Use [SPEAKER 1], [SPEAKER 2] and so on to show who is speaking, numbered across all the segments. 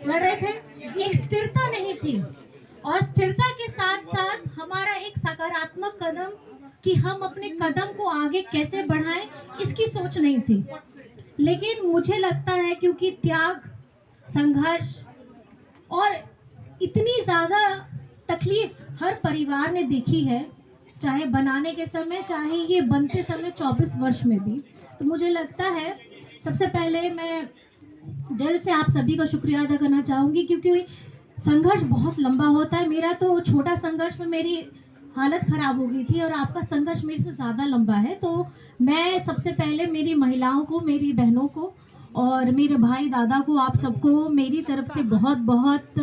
[SPEAKER 1] लड़ रहे थे, ये स्थिरता नहीं थी। और स्थिरता के साथ साथ हमारा एक सकारात्मक कदम कि हम अपने कदम को आगे कैसे बढ़ाएं, इसकी सोच नहीं थी। लेकिन मुझे लगता है क्योंकि त्याग, संघर्ष और इतनी ज्यादा तकलीफ हर परिवार ने देखी है, चाहे बनाने के समय, चाहे ये बनते समय 24 वर्ष में भी। तो मुझे लगता है सबसे पहले मैं दिल से आप सभी का शुक्रिया अदा करना चाहूंगी, क्योंकि संघर्ष बहुत लंबा होता है। मेरा तो छोटा संघर्ष में मेरी हालत खराब हो गई थी और आपका संघर्ष मेरे से ज़्यादा लंबा है। तो मैं सबसे पहले मेरी महिलाओं को, मेरी बहनों को और मेरे भाई दादा को, आप सबको मेरी तरफ से बहुत बहुत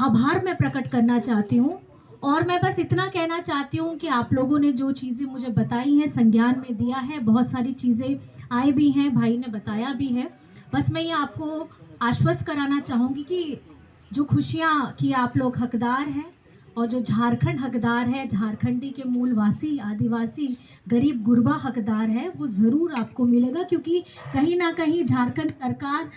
[SPEAKER 1] आभार मैं प्रकट करना चाहती हूँ। और मैं बस इतना कहना चाहती हूँ कि आप लोगों ने जो चीज़ें मुझे बताई हैं, संज्ञान में दिया है, बहुत सारी चीज़ें आई भी हैं, भाई ने बताया भी है। बस मैं ये आपको आश्वस्त कराना चाहूँगी कि जो खुशियाँ की आप लोग हकदार हैं और जो झारखंड हकदार है, झारखंडी के मूलवासी, आदिवासी, गरीब गुरबा हकदार है, वो ज़रूर आपको मिलेगा। क्योंकि कहीं ना कहीं झारखंड सरकार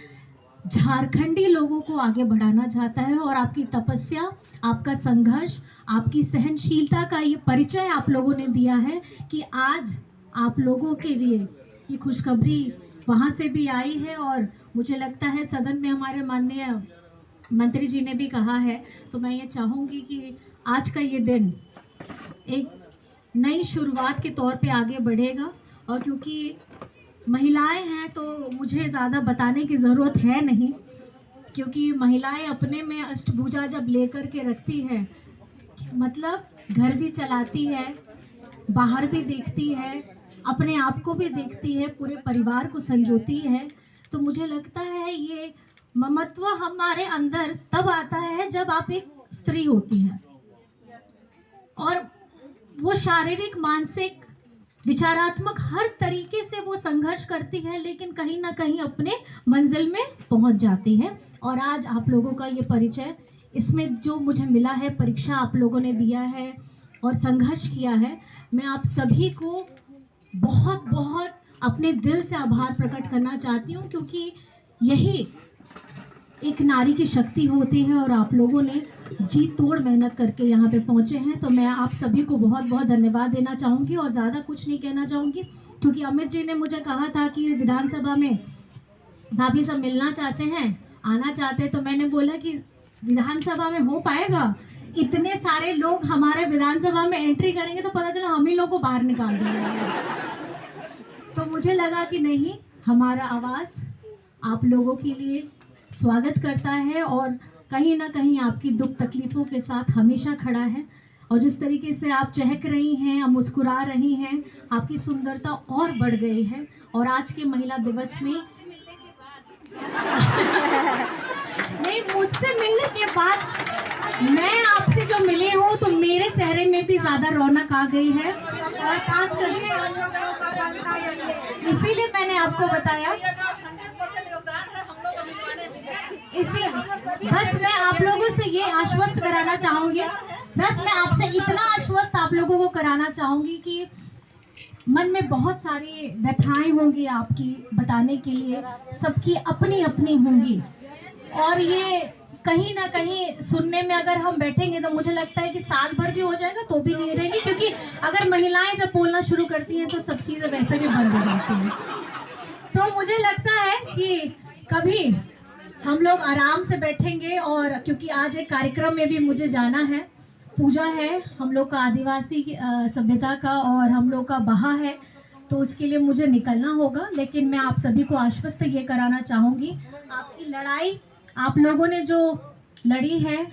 [SPEAKER 1] झारखंडी लोगों को आगे बढ़ाना चाहता है और आपकी तपस्या, आपका संघर्ष, आपकी सहनशीलता का ये परिचय आप लोगों ने दिया है कि आज आप लोगों के लिए ये खुशखबरी वहाँ से भी आई है। और मुझे लगता है सदन में हमारे माननीय मंत्री जी ने भी कहा है, तो मैं ये चाहूँगी कि आज का ये दिन एक नई शुरुआत के तौर पे आगे बढ़ेगा। और क्योंकि महिलाएं हैं तो मुझे ज़्यादा बताने की ज़रूरत है नहीं, क्योंकि महिलाएं अपने में अष्टभुजा जब लेकर के रखती है, मतलब घर भी चलाती है, बाहर भी देखती है, अपने आप को भी देखती है, पूरे परिवार को संजोती है। तो मुझे लगता है ये ममत्व हमारे अंदर तब आता है जब आप एक स्त्री होती हैं और वो शारीरिक, मानसिक, विचारात्मक हर तरीके से वो संघर्ष करती है, लेकिन कहीं ना कहीं अपने मंजिल में पहुंच जाती है। और आज आप लोगों का ये परिचय, इसमें जो मुझे मिला है, परीक्षा आप लोगों ने दिया है और संघर्ष किया है, मैं आप सभी को बहुत बहुत अपने दिल से आभार प्रकट करना चाहती हूँ। क्योंकि यही एक नारी की शक्ति होती है और आप लोगों ने जी तोड़ मेहनत करके यहाँ पे पहुँचे हैं। तो मैं आप सभी को बहुत बहुत धन्यवाद देना चाहूँगी और ज़्यादा कुछ नहीं कहना चाहूँगी, क्योंकि अमित जी ने मुझे कहा था कि विधानसभा में भाभी सब मिलना चाहते हैं, आना चाहते हैं। तो मैंने बोला कि विधानसभा में हो पाएगा? इतने सारे लोग हमारे विधानसभा में एंट्री करेंगे तो पता चला हम ही लोग को बाहर निकाल देंगे। तो मुझे लगा कि नहीं, हमारा आवाज़ आप लोगों के लिए स्वागत करता है और कहीं ना कहीं आपकी दुख तकलीफ़ों के साथ हमेशा खड़ा है। और जिस तरीके से आप चहक रही हैं, आप मुस्कुरा रही हैं, आपकी सुंदरता और बढ़ गई है। और आज के महिला दिवस में नहीं, मुझसे मिलने के बाद मैं आपसे जो मिली हूँ तो मेरे चेहरे में भी ज़्यादा रौनक आ गई है। और खास करके इसीलिए मैंने आपको बताया, इसी बस मैं आप लोगों से ये आश्वस्त कराना चाहूँगी, बस मैं आपसे इतना आश्वस्त आप लोगों को कराना चाहूँगी कि मन में बहुत सारी व्यथाएं होंगी आपकी बताने के लिए, सबकी अपनी अपनी होंगी। और ये कहीं ना कहीं सुनने में अगर हम बैठेंगे तो मुझे लगता है कि साल भर भी हो जाएगा तो भी नहीं रहेंगे, क्योंकि अगर महिलाएं जब बोलना शुरू करती हैं तो सब चीज़ें वैसे भी बंद हो जाती हैं। तो मुझे लगता है कि कभी हम लोग आराम से बैठेंगे, और क्योंकि आज एक कार्यक्रम में भी मुझे जाना है, पूजा है हम लोग का, आदिवासी सभ्यता का, और हम लोग का बहा है, तो उसके लिए मुझे निकलना होगा। लेकिन मैं आप सभी को आश्वस्त ये कराना चाहूँगी, आपकी लड़ाई आप लोगों ने जो लड़ी है,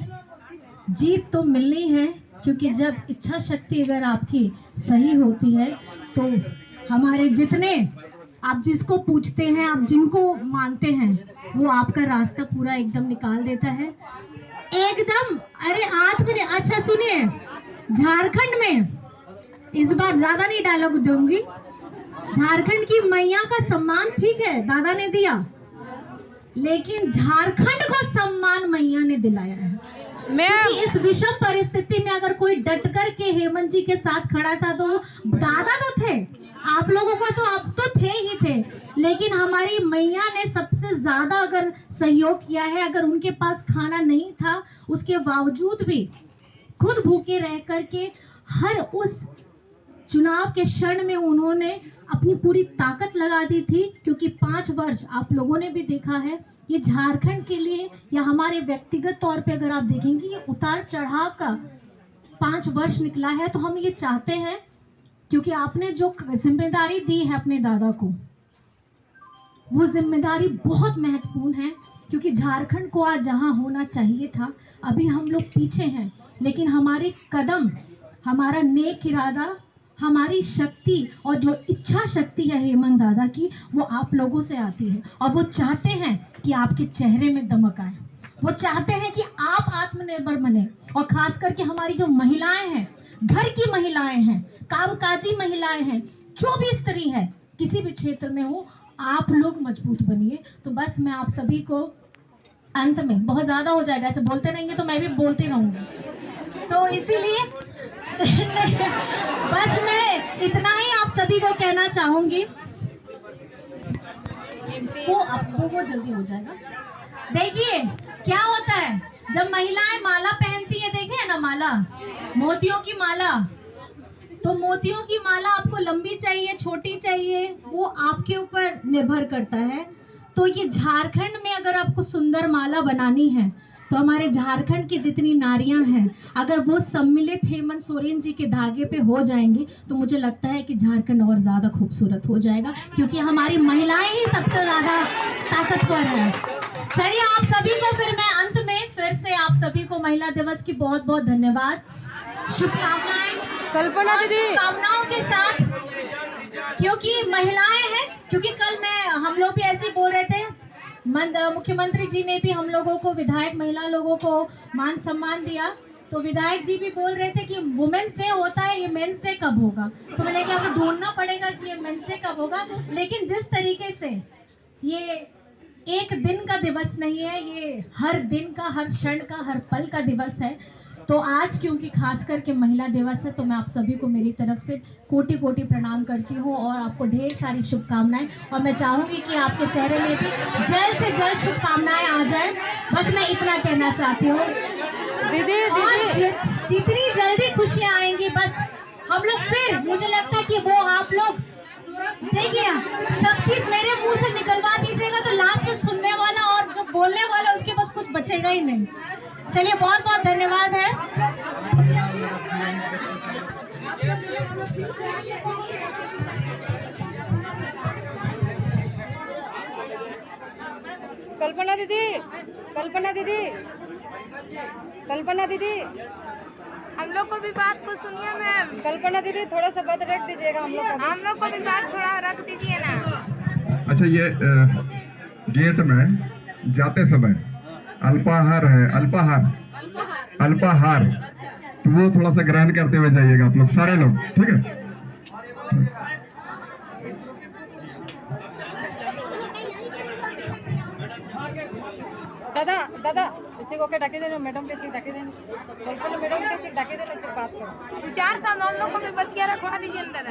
[SPEAKER 1] जीत तो मिलनी है। क्योंकि जब इच्छा शक्ति अगर आपकी सही होती है तो हमारे जितने, आप जिसको पूछते हैं, आप जिनको मानते हैं, वो आपका रास्ता पूरा एकदम निकाल देता है एकदम। अरे 8 मिनट, अच्छा सुनिए, झारखंड में इस बार ज़्यादा नहीं डायलॉग दूंगी, झारखंड की मैया का सम्मान ठीक है दादा ने दिया, लेकिन झारखंड को सम्मान मैया ने दिलाया है। इस विषम परिस्थिति में अगर कोई डट कर के हेमंत जी के साथ खड़ा था तो वो दादा तो थे, आप लोगों को तो अब तो थे ही थे, लेकिन हमारी मैया ने सबसे ज्यादा अगर सहयोग किया है। अगर उनके पास खाना नहीं था, उसके बावजूद भी खुद भूखे रह करके हर उस चुनाव के क्षण में उन्होंने अपनी पूरी ताकत लगा दी थी। क्योंकि 5 वर्ष आप लोगों ने भी देखा है, ये झारखंड के लिए या हमारे व्यक्तिगत तौर पे अगर आप देखेंगे, ये उतार चढ़ाव का 5 वर्ष निकला है। तो हम ये चाहते हैं, क्योंकि आपने जो जिम्मेदारी दी है अपने दादा को, वो जिम्मेदारी बहुत महत्वपूर्ण है। क्योंकि झारखंड को आज जहां होना चाहिए था, अभी हम लोग पीछे हैं, लेकिन हमारे कदम, हमारा नेक इरादा, हमारी शक्ति और जो इच्छा शक्ति है हेमंत दादा की, वो आप लोगों से आती है। और वो चाहते हैं कि आपके चेहरे में दमक आए, वो चाहते हैं कि आप आत्मनिर्भर बने। और खास करके हमारी जो महिलाएं हैं, घर की महिलाएं हैं, कामकाजी महिलाएं हैं, जो भी स्त्री है किसी भी क्षेत्र में हो, आप लोग मजबूत बनिए। तो बस मैं आप सभी को अंत में, बहुत ज्यादा हो जाएगा, ऐसे बोलते रहेंगे तो मैं भी बोलती रहूंगी, तो इसीलिए बस मैं इतना ही आप सभी को कहना चाहूंगी। वो जल्दी हो जाएगा। देखिए क्या होता है जब महिलाएं माला पहनती है, देखे ना माला, मोतियों की माला, तो मोतियों की माला आपको लंबी चाहिए, छोटी चाहिए, वो आपके ऊपर निर्भर करता है। तो ये झारखंड में अगर आपको सुंदर माला बनानी है, तो हमारे झारखंड की जितनी नारियां हैं, अगर वो सम्मिलित हेमंत सोरेन जी के धागे पे हो जाएंगी, तो मुझे लगता है कि झारखंड और ज्यादा खूबसूरत हो जाएगा। क्योंकि हमारी महिलाएं ही सबसे ज्यादा ताकतवर है। चलिए, आप सभी को फिर मैं अंत में फिर से आप सभी को महिला दिवस की बहुत बहुत धन्यवाद, शुभकामनाएं
[SPEAKER 2] कल्पना दीदी,
[SPEAKER 1] कामनाओं के साथ, क्योंकि महिलाएं हैं। क्योंकि कल हम लोग भी ऐसे ही बोल रहे थे, मुख्यमंत्री जी ने भी हम लोगों को, विधायक महिला लोगों को मान सम्मान दिया, तो विधायक जी भी बोल रहे थे कि वुमेन्स डे होता है, ये मेंस डे कब होगा। तो मैंने कहा हमें ढूंढना पड़ेगा कि ये मेंस डे कब होगा। लेकिन जिस तरीके से ये एक दिन का दिवस नहीं है, ये हर दिन का, हर क्षण का, हर पल का दिवस है। तो आज क्योंकि खास करके महिला दिवस है, तो मैं आप सभी को मेरी तरफ से कोटि कोटि प्रणाम करती हूँ और आपको ढेर सारी शुभकामनाएं। और मैं चाहूंगी कि आपके चेहरे में भी जल्द से जल्द शुभकामनाएं आ जाए। बस मैं इतना कहना चाहती हूँ
[SPEAKER 2] दीदी
[SPEAKER 1] जितनी जल्दी खुशियाँ आएंगी, बस हम लोग फिर, मुझे लगता है कि वो आप लोग देखिए, सब चीज मेरे मुंह से निकलवा दीजिएगा, तो लास्ट में सुनने वाला और जो बोलने वाला, उसके पास कुछ बचेगा ही नहीं। चलिए, बहुत बहुत धन्यवाद है।
[SPEAKER 2] कल्पना दीदी, कल्पना दीदी, कल्पना दीदी,
[SPEAKER 3] हम लोग को भी बात को सुनिए मैम।
[SPEAKER 2] कल्पना दीदी, थोड़ा सा बात रख दीजिएगा हम लोग
[SPEAKER 3] को भी बात थोड़ा रख दीजिए ना।
[SPEAKER 4] अच्छा, ये गेट में जाते समय अल्पाहार है, अल्पाहार, तो वो थोड़ा सा ग्रहण करते हुए जाइएगा आप लोग, सारे लोग, ठीक है।
[SPEAKER 2] दादा दादा ठीक ओके, डाके देना मैडम पे, डाके देना कल्पना मैडम पे, डाके देना, फिर बात करो।
[SPEAKER 3] 2-4 हम लोग को भी बतिया रखवा दीजिए अंदर।